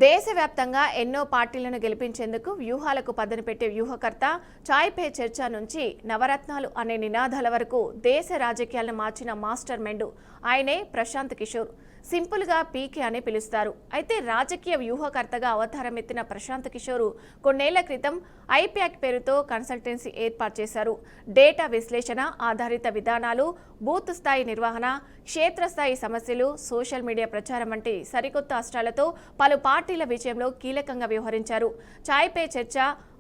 దేశవ్యాప్తంగా ఎన్నో పార్టీలను గెలిపించేందుకు వ్యూహాలకు పదును పెట్టే వ్యూహకర్త చాయ్ పే చర్చ నుంచి నవరత్నాలు అనే నినాదాల వరకు దేశ రాజకీయాలను మార్చిన మాస్టర్ మెండు ఆయనే ప్రశాంత్ కిషోర్. సింపుల్ గా పీకే అని పిలుస్తారు. అయితే రాజకీయ వ్యూహకర్తగా అవతారం ఎత్తిన ప్రశాంత్ కిషోర్ కొన్నేళ్ల క్రితం ఐప్యాక్ పేరుతో కన్సల్టెన్సీ ఏర్పాటు చేశారు. డేటా విశ్లేషణ ఆధారిత విధానాలు, బూత్ స్థాయి నిర్వహణ, క్షేత్రస్థాయి సమస్యలు, సోషల్ మీడియా ప్రచారం వంటి సరికొత్త అస్త్రాలతో పలు పార్టీల విజయంలో కీలకంగా వ్యవహరించారు. చాయ్ పే చర్చ,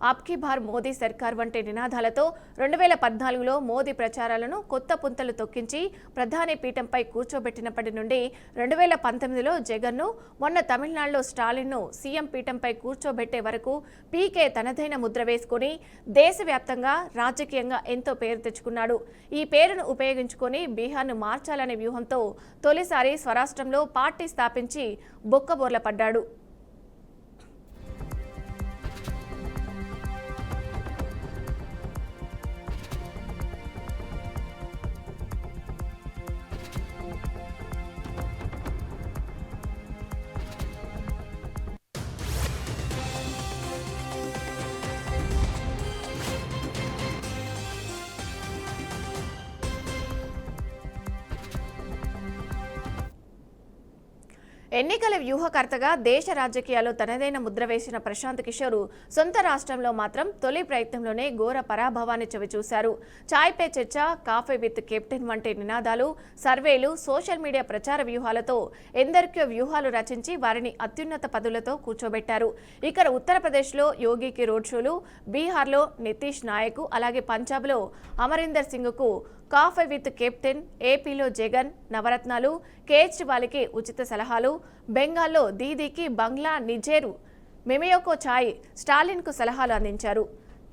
అబ్కీ బార్ మోదీ సర్కార్ వంటి నినాదాలతో 2014లో మోదీ ప్రచారాలను కొత్త పుంతలు తొక్కించి ప్రధాని పీఠంపై కూర్చోబెట్టినప్పటి నుండి 2019లో జగన్ను, మొన్న తమిళనాడులో స్టాలిన్ను సీఎం పీఠంపై కూర్చోబెట్టే వరకు పీకే తనదైన ముద్ర వేసుకుని దేశవ్యాప్తంగా రాజకీయంగా ఎంతో పేరు తెచ్చుకున్నాడు. ఈ పేరును ఉపయోగించుకొని బీహార్ను మార్చాలనే వ్యూహంతో తొలిసారి స్వరాష్ట్రంలో పార్టీ స్థాపించి బొక్కబోర్ల పడ్డాడు. ఎన్నికల వ్యూహకర్తగా దేశ రాజకీయాల్లో తనదైన ముద్ర వేసిన ప్రశాంత్ కిషోర్ సొంత రాష్ట్రంలో మాత్రం తొలి ప్రయత్నంలోనే ఘోర పరాభవాన్ని చవిచూశారు. చాయ్ పే చర్చ, కాఫీ విత్ కెప్టెన్ వంటి నినాదాలు, సర్వేలు, సోషల్ మీడియా ప్రచార వ్యూహాలతో ఎందరికో వ్యూహాలు రచించి వారిని అత్యున్నత పదవులతో కూర్చోబెట్టారు. ఇక్కడ ఉత్తరప్రదేశ్లో యోగికి రోడ్ షోలు, బీహార్లో నితీష్ నాయక్, అలాగే పంజాబ్లో అమరీందర్ సింగ్కు కాఫీ విత్ కెప్టెన్, ఏపీలో జగన్, నవరత్నాలు, కేజ్రీవాల్కి ఉచిత సలహాలు, బెంగాల్లో దీదీకి బంగ్లా, నిజేరు మెమయోకో ఛాయ్, స్టాలిన్కు సలహాలు అందించారు.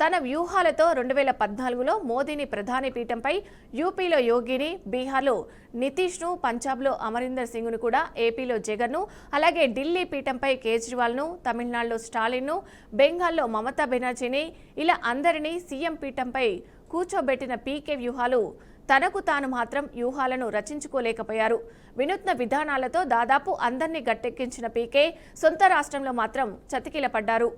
తన వ్యూహాలతో 2014లో మోదీని ప్రధాని పీఠంపై, యూపీలో యోగిని, బీహార్లో నితీష్ను, పంజాబ్లో అమరీందర్ సింగ్ను, కూడా ఏపీలో జగన్ను, అలాగే ఢిల్లీ పీఠంపై కేజ్రీవాల్ను, తమిళనాడులో స్టాలిన్ను, బెంగాల్లో మమతా బెనర్జీని, ఇలా అందరినీ సీఎం పీఠంపై కూర్చోబెట్టిన పీకే వ్యూహాలు తనకు తాను మాత్రం వ్యూహాలను రచించుకోలేకపోయారు. వినూత్న విధానాలతో దాదాపు అందరినీ గట్టెక్కించిన పీకే సొంత రాష్ట్రంలో మాత్రం చతికిలపడ్డారు.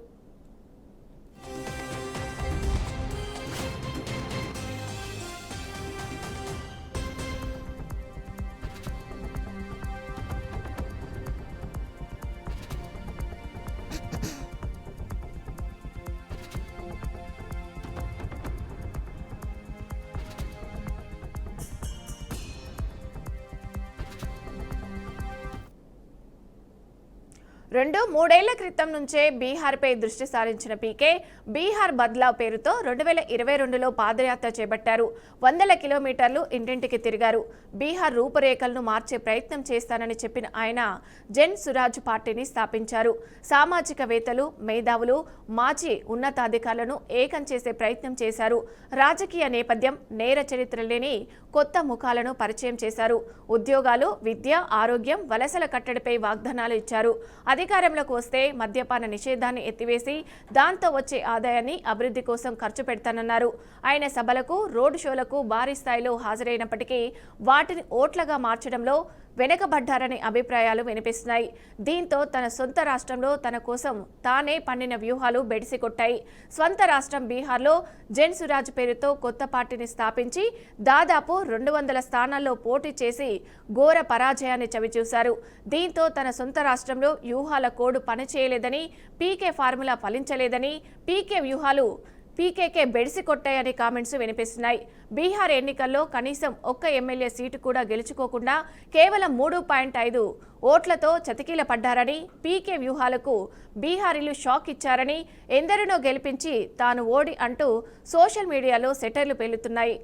మూడేళ్ల క్రితం నుంచే బీహార్పై దృష్టి సారించిన పీకే బీహార్ బద్లావ్ పేరుతో 2022లో పాదయాత్ర చేపట్టారు. వందల కిలోమీటర్లు ఇంటింటికి తిరిగారు. బీహార్ రూపురేఖలను మార్చే ప్రయత్నం చేస్తానని చెప్పిన ఆయన జన్ సురాజ్ పార్టీని స్థాపించారు. సామాజికవేత్తలు, మేధావులు, మాజీ ఉన్నతాధికారులను ఏకం చేసే ప్రయత్నం చేశారు. రాజకీయ నేపథ్యం, నేర చరిత్ర లేని కొత్త ముఖాలను పరిచయం చేశారు. ఉద్యోగాలు, విద్య, ఆరోగ్యం, వలసల కట్టడిపై వాగ్దానాలు ఇచ్చారు. అధికారంలోకి వస్తే మద్యపాన నిషేధాన్ని ఎత్తివేసి దాంతో వచ్చే ఆదాయాన్ని అభివృద్ధి కోసం ఖర్చు పెడతానన్నారు. ఆయన సభలకు, రోడ్ షోలకు భారీ స్థాయిలో హాజరైనప్పటికీ వాటిని ఓట్లగా మార్చడంలో వెనుకబడ్డారనే అభిప్రాయాలు వినిపిస్తున్నాయి. దీంతో తన సొంత రాష్ట్రంలో తన కోసం తానే పన్నిన వ్యూహాలు బెడిసికొట్టాయి. స్వంత రాష్ట్రం బీహార్లో జన్ సురాజ్ పేరుతో కొత్త పార్టీని స్థాపించి దాదాపు 200 స్థానాల్లో పోటీ చేసి ఘోర పరాజయాన్ని చవిచూశారు. దీంతో తన సొంత రాష్ట్రంలో వ్యూహాల కోడ్ పనిచేయలేదని, పీకే ఫార్ములా ఫలించలేదని, పీకే వ్యూహాలు పీకేకే బెడిసి కొట్టాయని కామెంట్స్ వినిపిస్తున్నాయి. బీహార్ ఎన్నికల్లో కనీసం ఒక్క ఎమ్మెల్యే సీటు కూడా గెలుచుకోకుండా కేవలం 3.5 ఓట్లతో చతికిల పడ్డారని, పీకే వ్యూహాలకు బీహారీలు షాక్ ఇచ్చారని, ఎందరినో గెలిపించి తాను ఓడి అంటూ సోషల్ మీడియాలో సెటర్లు పేలుతున్నాయి.